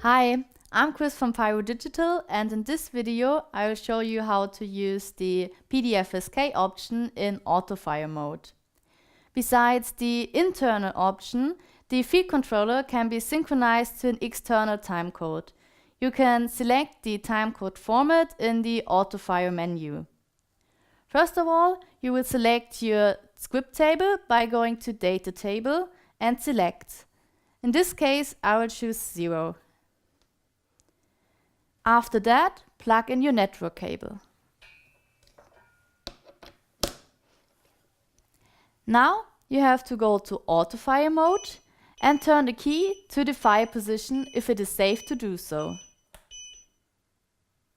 Hi, I'm Chris from Pyrodigital, and in this video I will show you how to use the PD-FSK option in autofire mode. Besides the internal option, the field controller can be synchronized to an external timecode. You can select the timecode format in the autofire menu. First of all, you will select your script table by going to Data Table and select. In this case, I will choose 0. After that, plug in your network cable. Now you have to go to autofire mode and turn the key to the fire position if it is safe to do so.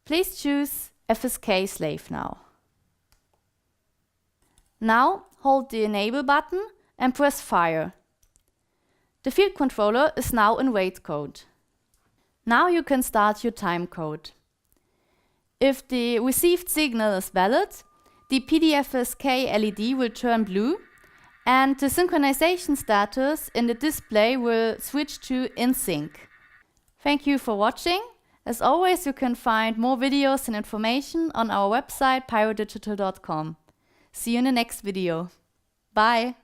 Please choose FSK slave now. Now hold the enable button and press fire. The field controller is now in wait code. Now you can start your timecode. If the received signal is valid, the PD-FSK LED will turn blue and the synchronization status in the display will switch to in sync. Thank you for watching. As always, you can find more videos and information on our website pyrodigital.com. See you in the next video. Bye!